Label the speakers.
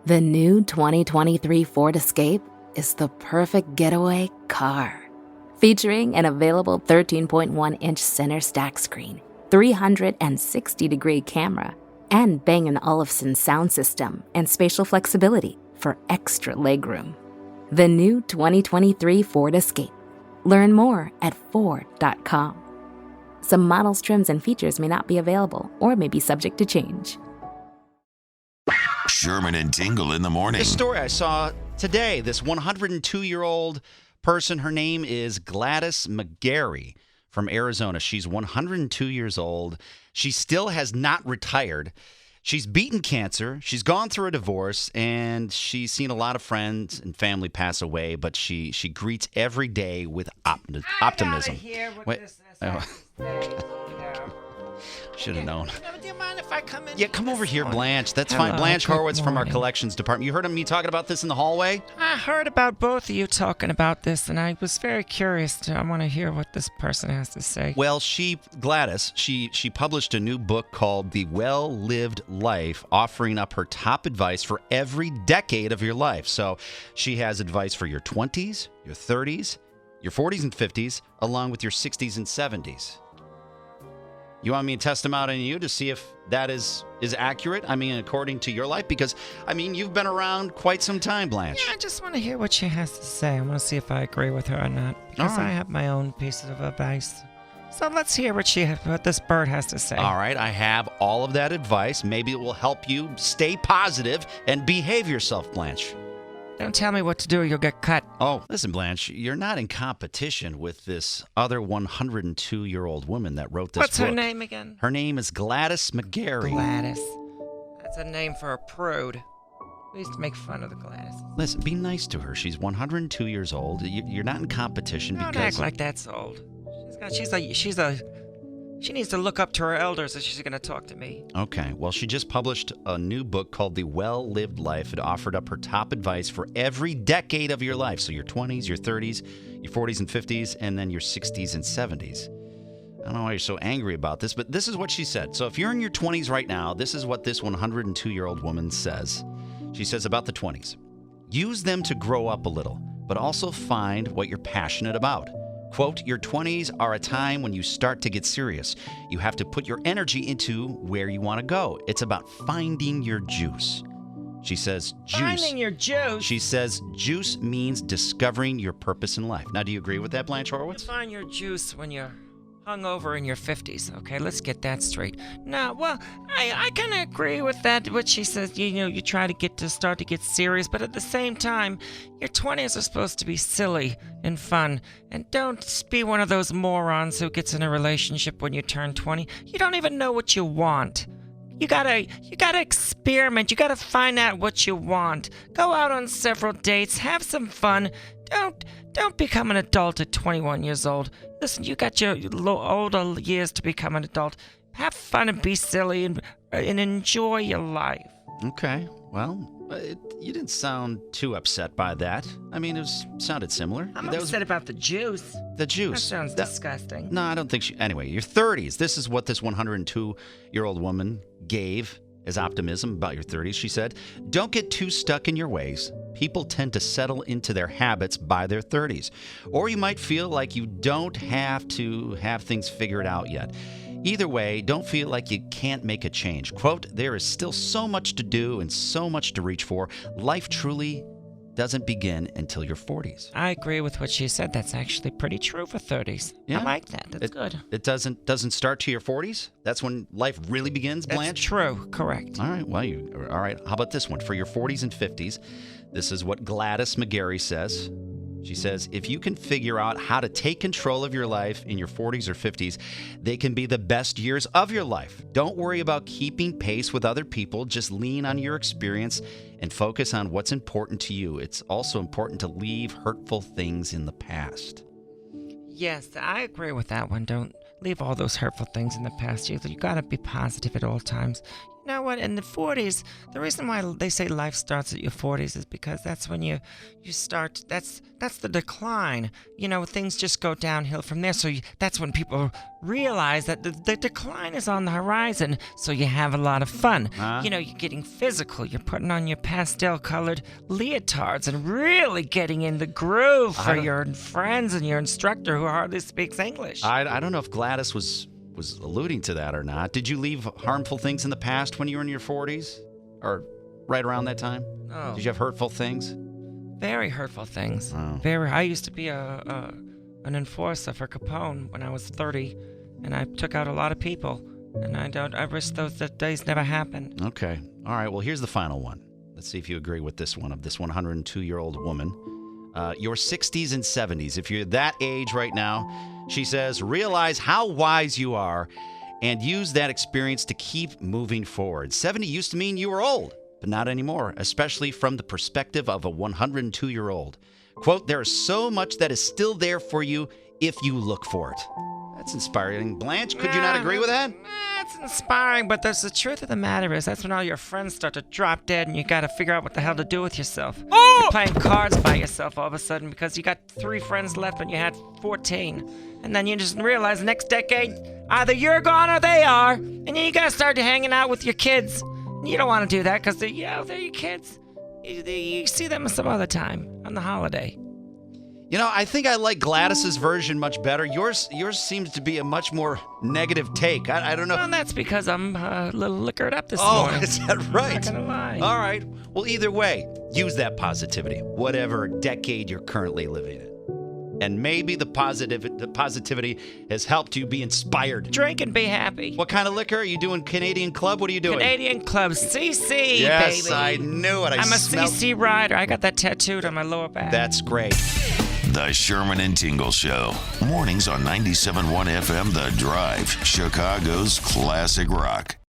Speaker 1: The new 2023 Ford Escape is the perfect getaway car. Featuring an available 13.1-inch center stack screen, 360-degree camera, and Bang & Olufsen sound system and spatial flexibility for extra legroom. The new 2023 Ford Escape. Learn more at Ford.com. Some models, trims, and features may not be available or may be subject to change.
Speaker 2: Sherman and Tingle in the morning.
Speaker 3: This story I saw today, this 102-year-old person, her name is Gladys McGarry from Arizona. She's 102 years old. She still has not retired. She's beaten cancer. She's gone through a divorce, and she's seen a lot of friends and family pass away, but she greets every day with optimism.
Speaker 4: I gotta hear what this has to say.
Speaker 3: Should have known.
Speaker 4: Do you mind if I come in?
Speaker 3: Yeah, come over here, Blanche. That's
Speaker 4: Hello,
Speaker 3: fine. Blanche
Speaker 4: good
Speaker 3: Horowitz from our
Speaker 4: morning.
Speaker 3: collections department. You heard me talking about this in the hallway?
Speaker 4: I heard about both of you talking about this, and I was very curious. I want to hear what this person has to say.
Speaker 3: Well, Gladys, she published a new book called The Well-Lived Life, offering up her top advice for every decade of your life. So she has advice for your 20s, your 30s, your 40s and 50s, along with your 60s and 70s. You want me to test them out on you to see if that is accurate? I mean, according to your life? Because, I mean, you've been around quite some time, Blanche.
Speaker 4: Yeah, I just want to hear what she has to say. I want to see if I agree with her or not, because
Speaker 3: All right.
Speaker 4: I have my own pieces of advice. So let's hear what this bird has to say.
Speaker 3: All right, I have all of that advice. Maybe it will help you stay positive and behave yourself, Blanche.
Speaker 4: Don't tell me what to do or you'll get cut.
Speaker 3: Oh, listen, Blanche, you're not in competition with this other 102-year-old woman that wrote this
Speaker 4: What's
Speaker 3: book.
Speaker 4: her name again?
Speaker 3: Her name is Gladys McGarry.
Speaker 4: Gladys. That's a name for a prude. We used to make fun of the Gladys.
Speaker 3: Listen, be nice to her. She's 102 years old. You're not in competition
Speaker 4: Don't
Speaker 3: because...
Speaker 4: act like that's old. She needs to look up to her elders if she's going to talk to me.
Speaker 3: Okay, well, she just published a new book called The Well-Lived Life. It offered up her top advice for every decade of your life. So your 20s, your 30s, your 40s and 50s, and then your 60s and 70s. I don't know why you're so angry about this, but this is what she said. So if you're in your 20s right now, this is what this 102-year-old woman says. She says about the 20s. Use them to grow up a little, but also find what you're passionate about. Quote, your 20s are a time when you start to get serious. You have to put your energy into where you want to go. It's about finding your juice. She says juice.
Speaker 4: Finding your juice?
Speaker 3: She says juice means discovering your purpose in life. Now, do you agree with that, Blanche
Speaker 4: You
Speaker 3: Horowitz?
Speaker 4: find your juice when you're hungover in your 50s. Okay, let's get that straight. No, well, I kind of agree with that, what she says. You try to start to get serious, but at the same time, your 20s are supposed to be silly and fun. And don't be one of those morons who gets in a relationship when you turn 20. You don't even know what you want. You gotta experiment. You gotta find out what you want. Go out on several dates. Have some fun. Don't become an adult at 21 years old. Listen, you got your older years to become an adult. Have fun and be silly and enjoy your life.
Speaker 3: Okay, well, you didn't sound too upset by that. I mean, sounded similar.
Speaker 4: I'm
Speaker 3: That was
Speaker 4: upset about the juice.
Speaker 3: the juice.
Speaker 4: That sounds disgusting.
Speaker 3: No, I don't think she... Anyway, your 30s. This is what this 102-year-old woman gave as optimism about your 30s. She said, don't get too stuck in your ways. People tend to settle into their habits by their 30s. Or you might feel like you don't have to have things figured out yet. Either way, don't feel like you can't make a change. Quote, there is still so much to do and so much to reach for. Life truly doesn't begin until your 40s.
Speaker 4: I agree with what she said. That's actually pretty true for 30s.
Speaker 3: Yeah.
Speaker 4: I like that. That's good.
Speaker 3: It doesn't start to your 40s? That's when life really begins,
Speaker 4: That's
Speaker 3: Blanche?
Speaker 4: true. Correct.
Speaker 3: All right, all right. How about this one? For your 40s and 50s, this is what Gladys McGarry says. She says, if you can figure out how to take control of your life in your 40s or 50s, they can be the best years of your life. Don't worry about keeping pace with other people. Just lean on your experience and focus on what's important to you. It's also important to leave hurtful things in the past.
Speaker 4: Yes, I agree with that one. Don't leave all those hurtful things in the past. You got to be positive at all times. know what? In the 40s, the reason why they say life starts at your 40s is because that's when you start. That's the decline. Things just go downhill from there. So that's when people realize that the decline is on the horizon. So you have a lot of fun. You're getting physical. You're putting on your pastel-colored leotards and really getting in the groove for your friends and your instructor who hardly speaks English.
Speaker 3: I don't know if Gladys was alluding to that or not. Did you leave harmful things in the past when you were in your 40s? Or right around that time?
Speaker 4: Oh.
Speaker 3: Did you have hurtful things?
Speaker 4: Very hurtful things.
Speaker 3: Oh.
Speaker 4: I used to be an enforcer for Capone when I was 30, and I took out a lot of people, and I wish those days never happened.
Speaker 3: Okay. All right, well, here's the final one. Let's see if you agree with this one of this 102-year-old woman. Your 60s and 70s, if you're that age right now, she says, realize how wise you are and use that experience to keep moving forward. 70 used to mean you were old, but not anymore, especially from the perspective of a 102-year-old. Quote, there is so much that is still there for you if you look for it. That's inspiring. Blanche, could you not agree with that?
Speaker 4: It's inspiring, but the truth of the matter is that's when all your friends start to drop dead and you got to figure out what the hell to do with yourself. You're playing cards by yourself all of a sudden because you got 3 friends left when you had 14. And then you just realize the next decade, either you're gone or they are. And then you got to start hanging out with your kids. You don't want to do that because they're your kids. You see them some other time on the holiday.
Speaker 3: I think I like Gladys's version much better. Yours seems to be a much more negative take. I don't know.
Speaker 4: Well, that's because I'm a little liquored up this morning.
Speaker 3: Oh, is that right?
Speaker 4: I'm not gonna lie.
Speaker 3: All right. Well, either way, use that positivity, whatever decade you're currently living in. And maybe the positivity has helped you be inspired.
Speaker 4: Drink and be happy.
Speaker 3: What kind of liquor? Are you doing Canadian Club? What are you doing?
Speaker 4: Canadian Club, CC,
Speaker 3: yes,
Speaker 4: baby.
Speaker 3: I knew it.
Speaker 4: I'm a CC rider. I got that tattooed on my lower back.
Speaker 3: That's great.
Speaker 2: The Sherman and Tingle Show. Mornings on 97.1 FM The Drive, Chicago's classic rock.